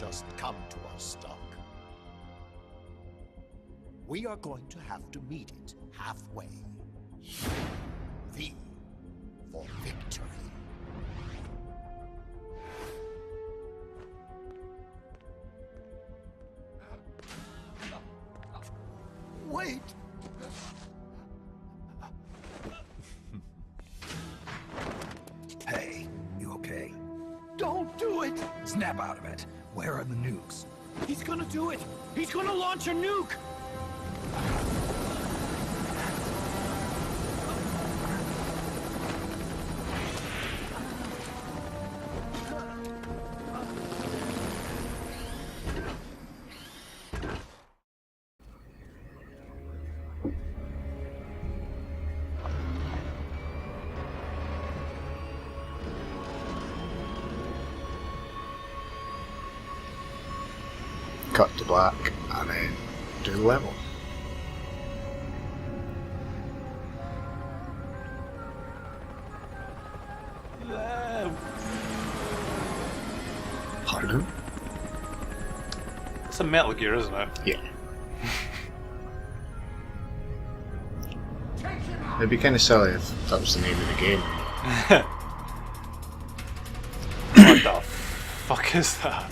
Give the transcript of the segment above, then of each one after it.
just come to us, Doc. We are going to have to meet it halfway. V for victory. Wait! Hey, you okay? Don't do it! Snap out of it. Where are the nukes? He's gonna do it! He's gonna launch a nuke! Cut to black and then do the level. Pardon? It's a Metal Gear, isn't it? Yeah. It'd be kind of silly if that was the name of the game. What the fuck is that?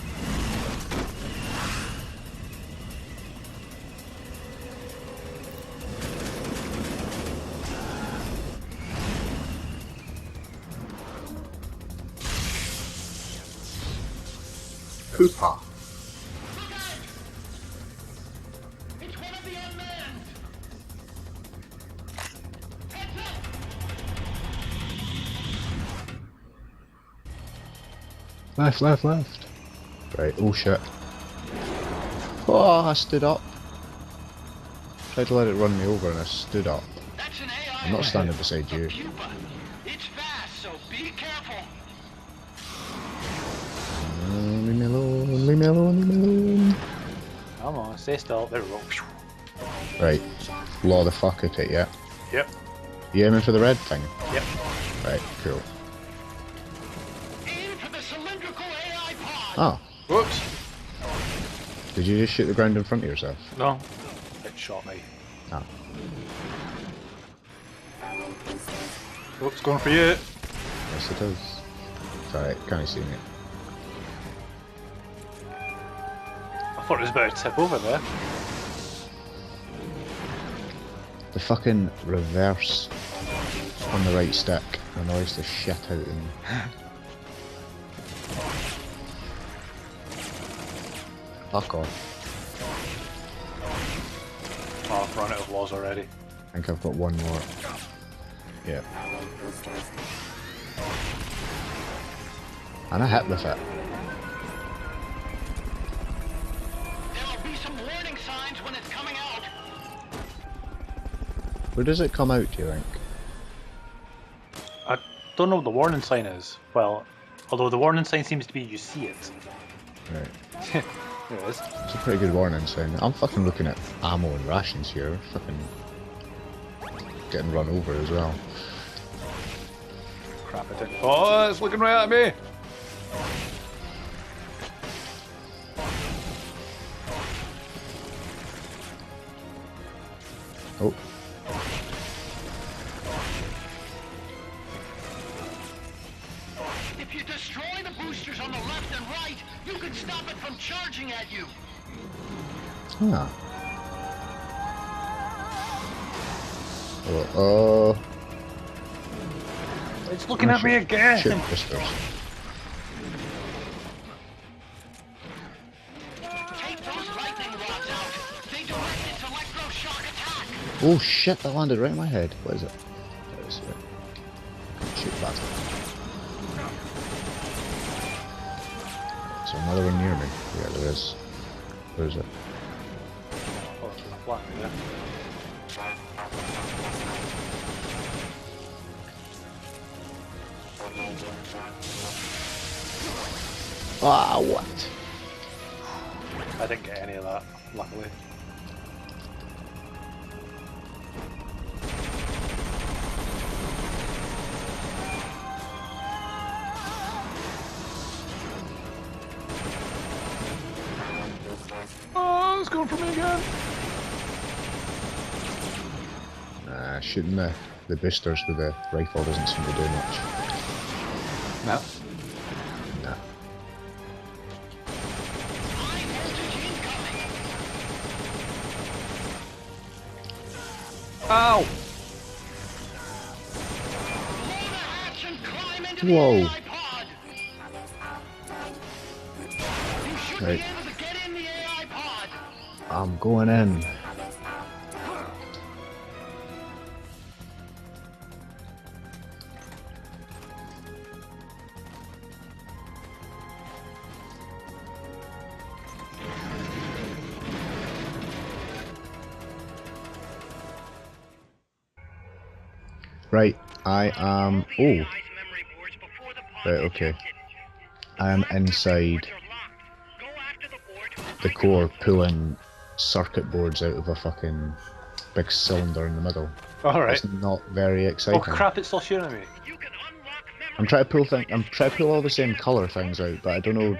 Pupa. It's one of the unmanned! Left. Right, oh shit. Oh, I stood up. Tried to let it run me over and I stood up. That's an AI. I'm not standing beside you. Pupa. It's fast, so be careful. Leave me alone, leave me alone, leave me alone. Come on, stay still. There we go. Right, law the fuck at it, yeah? Yep. You aiming for the red thing? Yep. Right, cool. Aim for the cylindrical AI pod. Oh, Whoops. did you just shoot the ground in front of yourself? No. It shot me. Oh. Whoops, going for you. Yes it is. Sorry, can't see me. I thought it was about to tip over there. The fucking reverse on the right stick annoys the shit out of me. Fuck off. Oh, I've run out of walls already. I think I've got one more. Yeah. And I hit with it. There'll be some warning signs when it's coming out. Where does it come out, do you think? I don't know what the warning sign is. Well, although the warning sign seems to be you see it. Right. There it is. It's a pretty good warning sign. I'm fucking looking at ammo and rations here. Fucking getting run over as well. Crap, I didn't. Oh, it's looking right at me! Oh. If you destroy the boosters on the left and right, you can stop it from charging at you. Ah. Oh. It's looking at me again! Shoot whispers. Take those lightning rods out. They direct its electroshock attack. Oh shit, that landed right in my head. What is it? There it is. Right. Shoot that. Is there another one near me? Yeah, there is. Where is it? Oh, it's in the flat there. Ah, what? I didn't get any of that, luckily. going for me again? Nah, shooting the boosters with the rifle doesn't seem to do much. No. Nah. Ow! Whoa. Right. I'm going in. Right, I am... Oh! Right, okay. I am inside the core pulling circuit boards out of a fucking big cylinder in the middle. Alright. It's not very exciting. Oh crap, it's still shooting at me. I'm trying to pull all the same colour things out, but I don't know...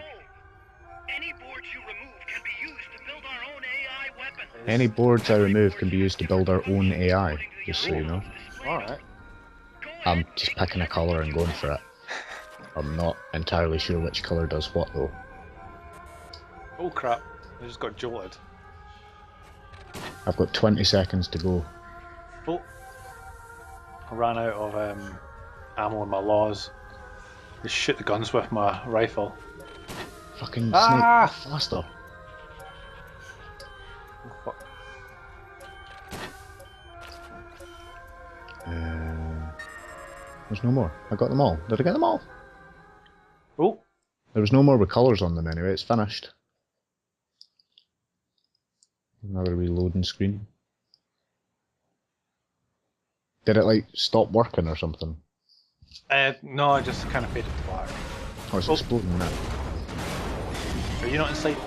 Any boards I remove can be used to build our own AI, just so you know. Alright. I'm just picking a colour and going for it. I'm not entirely sure which colour does what though. Oh crap, I just got jolted. I've got 20 seconds to go. Oh. I ran out of ammo in my laws. Just shoot the guns with my rifle. Fucking Ah! snake, faster. Oh, fuck. There's no more. I got them all. Did I get them all? Oh. There was no more with colours on them anyway, it's finished. Another reloading screen. Did it like stop working or something? No, I just kind of faded to black. Oh, it's exploding now. Are you not inside?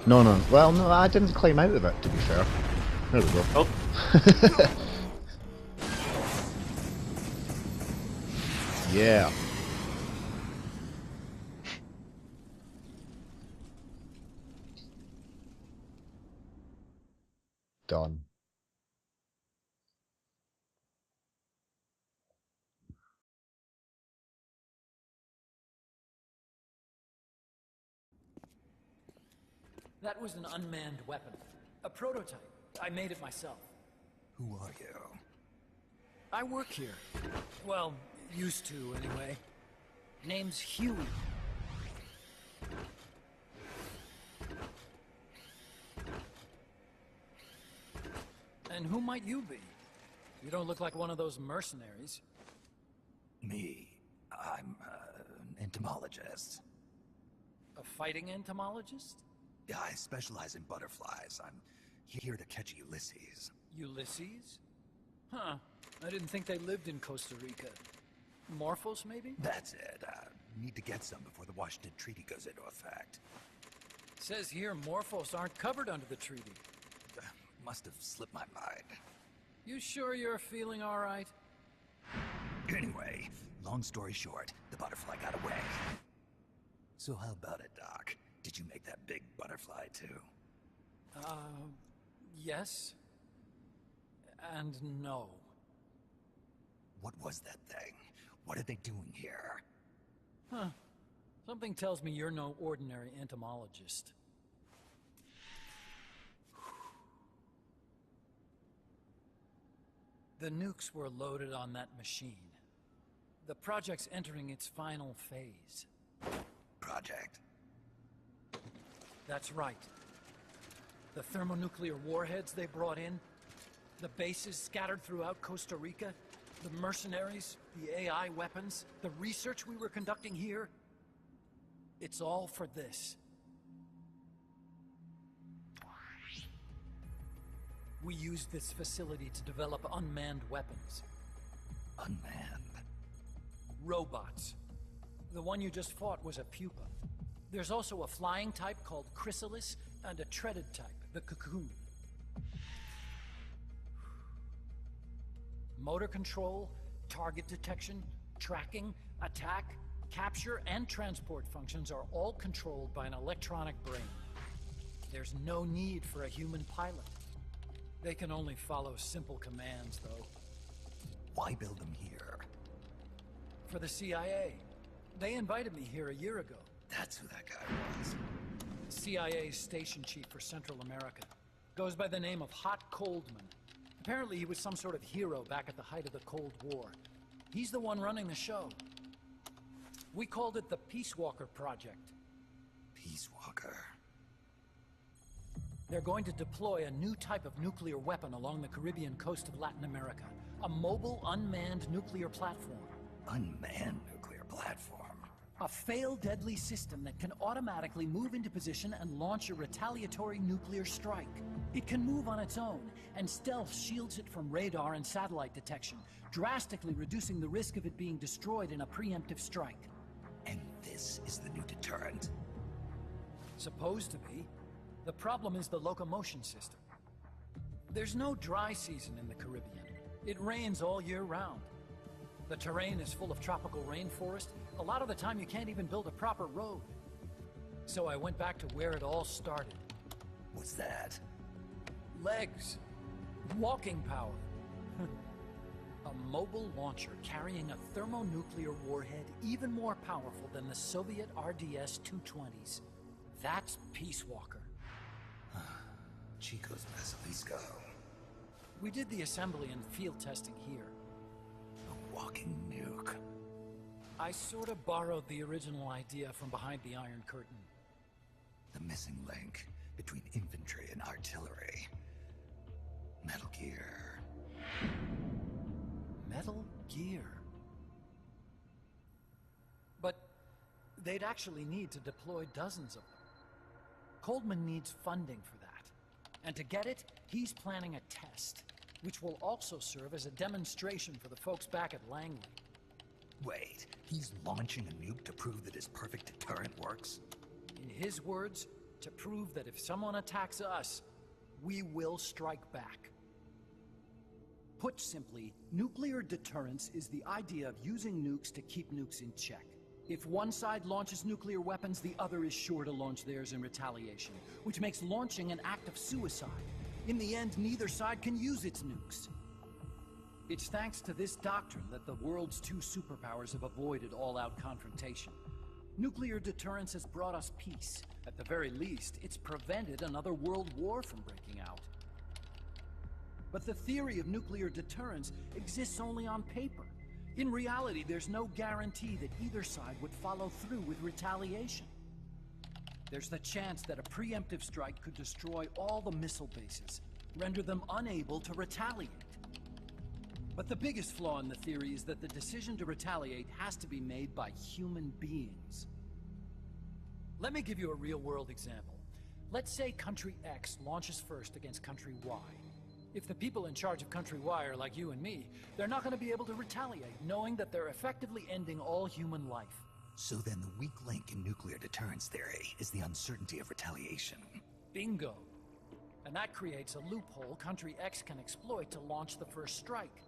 No, no. Well, no, I didn't climb out of it, to be fair. There we go. Oh. Yeah. Done. That was an unmanned weapon. A prototype. I made it myself. Who are you? I work here. Well, used to, anyway. Name's Huey. And who might you be? You don't look like one of those mercenaries. Me. I'm an entomologist. A fighting entomologist? Yeah, I specialize in butterflies. I'm here to catch Ulysses. Ulysses? Huh. I didn't think they lived in Costa Rica. Morphos, maybe? That's it. Need to get some before the Washington Treaty goes into effect. Says here Morphos aren't covered under the treaty. Must have slipped my mind. You sure you're feeling all right? Anyway, long story short, the butterfly got away. So how about it, Doc? Did you make that big butterfly too? Yes. And no. What was that thing? What are they doing here? Huh. Something tells me you're no ordinary entomologist. The nukes were loaded on that machine. The project's entering its final phase. Project? That's right. The thermonuclear warheads they brought in, the bases scattered throughout Costa Rica, the mercenaries, the AI weapons, the research we were conducting here. It's all for this. We used this facility to develop unmanned weapons. Unmanned? Robots. The one you just fought was a Pupa. There's also a flying type called Chrysalis, and a treaded type, the Cocoon. Motor control, target detection, tracking, attack, capture, and transport functions are all controlled by an electronic brain. There's no need for a human pilot. They can only follow simple commands, though. Why build them here? For the CIA. They invited me here a year ago. That's who that guy was. CIA's station chief for Central America. Goes by the name of Hot Coldman. Apparently he was some sort of hero back at the height of the Cold War. He's the one running the show. We called it the Peace Walker Project. Peace Walker. They're going to deploy a new type of nuclear weapon along the Caribbean coast of Latin America. A mobile, unmanned nuclear platform. Unmanned nuclear platform. A fail-deadly system that can automatically move into position and launch a retaliatory nuclear strike. It can move on its own, and stealth shields it from radar and satellite detection, drastically reducing the risk of it being destroyed in a preemptive strike. And this is the new deterrent? Supposed to be. The problem is the locomotion system. There's no dry season in the Caribbean. It rains all year round. The terrain is full of tropical rainforest. A lot of the time you can't even build a proper road. So I went back to where it all started. What's that? Legs. Walking power. A mobile launcher carrying a thermonuclear warhead even more powerful than the Soviet RDS-220s. That's Peace Walker. Chico's Basilisco. We did the assembly and field testing here. A walking nuke. I sort of borrowed the original idea from behind the Iron Curtain. The missing link between infantry and artillery. Metal Gear. Metal Gear. But they'd actually need to deploy dozens of them. Coldman needs funding for that. And to get it, he's planning a test, which will also serve as a demonstration for the folks back at Langley. Wait, he's launching a nuke to prove that his perfect deterrent works? In his words, to prove that if someone attacks us, we will strike back. Put simply, nuclear deterrence is the idea of using nukes to keep nukes in check. If one side launches nuclear weapons, the other is sure to launch theirs in retaliation, which makes launching an act of suicide. In the end, neither side can use its nukes. It's thanks to this doctrine that the world's two superpowers have avoided all-out confrontation. Nuclear deterrence has brought us peace. At the very least, it's prevented another world war from breaking out. But the theory of nuclear deterrence exists only on paper. In reality, there's no guarantee that either side would follow through with retaliation. There's the chance that a preemptive strike could destroy all the missile bases, render them unable to retaliate. But the biggest flaw in the theory is that the decision to retaliate has to be made by human beings. Let me give you a real-world example. Let's say Country X launches first against Country Y. If the people in charge of Country Y are like you and me, they're not going to be able to retaliate, knowing that they're effectively ending all human life. So then the weak link in nuclear deterrence theory is the uncertainty of retaliation. Bingo. And that creates a loophole Country X can exploit to launch the first strike.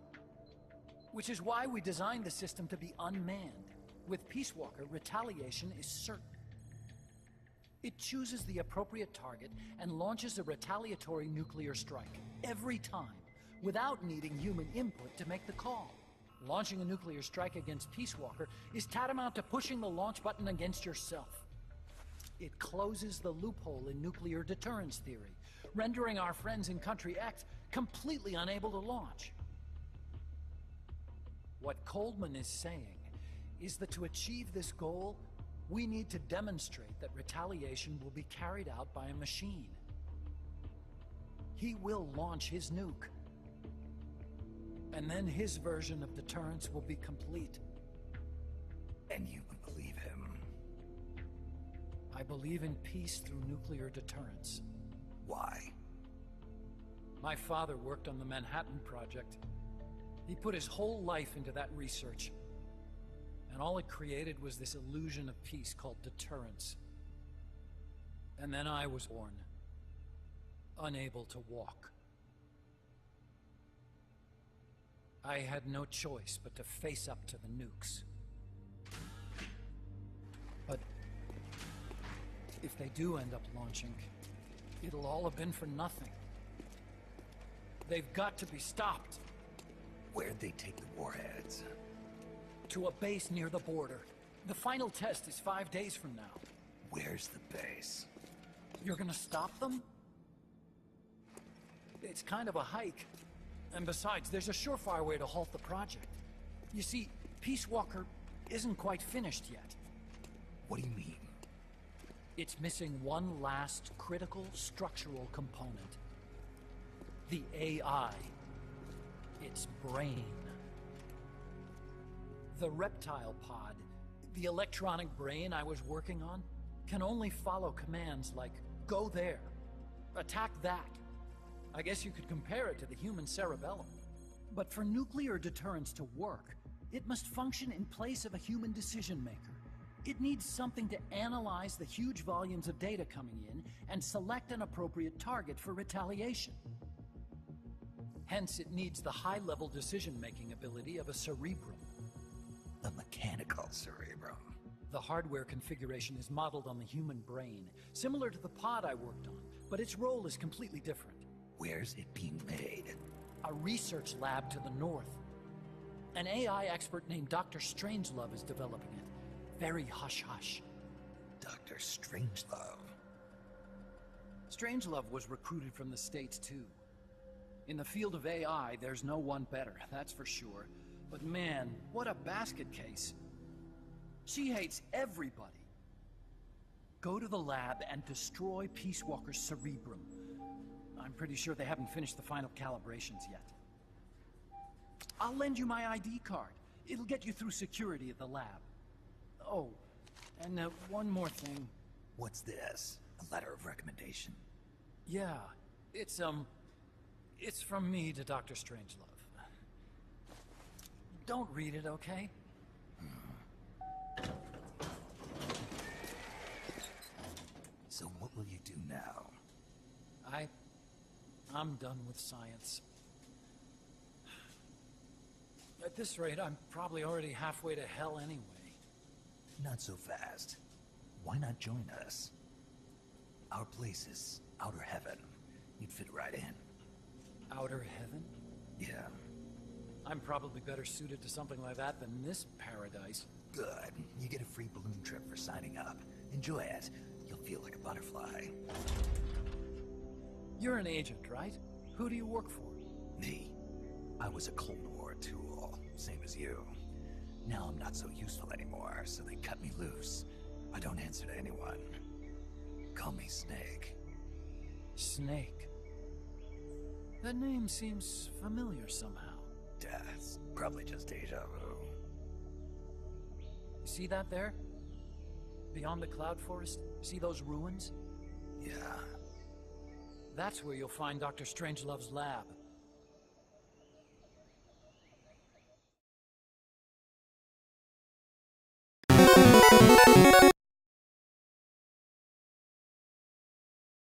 Which is why we designed the system to be unmanned. With Peace Walker, retaliation is certain. It chooses the appropriate target and launches a retaliatory nuclear strike, every time, without needing human input to make the call. Launching a nuclear strike against Peace Walker is tantamount to pushing the launch button against yourself. It closes the loophole in nuclear deterrence theory, rendering our friends in Country X completely unable to launch. What Coldman is saying is that to achieve this goal, we need to demonstrate that retaliation will be carried out by a machine. He will launch his nuke. And then his version of deterrence will be complete. And you believe him? I believe in peace through nuclear deterrence. Why? My father worked on the Manhattan Project. He put his whole life into that research. And all it created was this illusion of peace called deterrence. And then I was born, unable to walk. I had no choice but to face up to the nukes. But if they do end up launching, It'll all have been for nothing. They've got to be stopped. Where'd they take the warheads? To a base near the border. The final test is 5 days from now. Where's the base? You're gonna stop them? It's kind of a hike. And besides, there's a surefire way to halt the project. You see, Peace Walker isn't quite finished yet. What do you mean? It's missing one last critical structural component. The AI. Its brain. The reptile pod, the electronic brain I was working on, can only follow commands like, go there, attack that. I guess you could compare it to the human cerebellum. But for nuclear deterrence to work, it must function in place of a human decision maker. It needs something to analyze the huge volumes of data coming in and select an appropriate target for retaliation. Hence, it needs the high-level decision-making ability of a cerebrum. A mechanical cerebrum. The hardware configuration is modeled on the human brain, similar to the pod I worked on, but its role is completely different. Where's it being made? A research lab to the north. An AI expert named Dr. Strangelove is developing it. Very hush-hush. Dr. Strangelove. Strangelove was recruited from the States, too. In the field of AI, there's no one better, that's for sure. But man, what a basket case. She hates everybody. Go to the lab and destroy Peace Walker's cerebrum. I'm pretty sure they haven't finished the final calibrations yet. I'll lend you my ID card. It'll get you through security at the lab. Oh, and one more thing. What's this? A letter of recommendation? Yeah, it's from me to Dr. Strangelove. Don't read it, okay? So what will you do now? I'm done with science. At this rate, I'm probably already halfway to hell anyway. Not so fast. Why not join us? Our place is outer heaven. You'd fit right in. Outer heaven? Yeah. I'm probably better suited to something like that than this paradise. Good. You get a free balloon trip for signing up. Enjoy it. You'll feel like a butterfly. You're an agent, right? Who do you work for? Me? I was a Cold War tool, same as you. Now I'm not so useful anymore, so they cut me loose. I don't answer to anyone. Call me Snake. Snake. That name seems familiar somehow. Death. Probably just deja vu. See that there? Beyond the cloud forest? See those ruins? Yeah. That's where you'll find Dr. Strangelove's lab.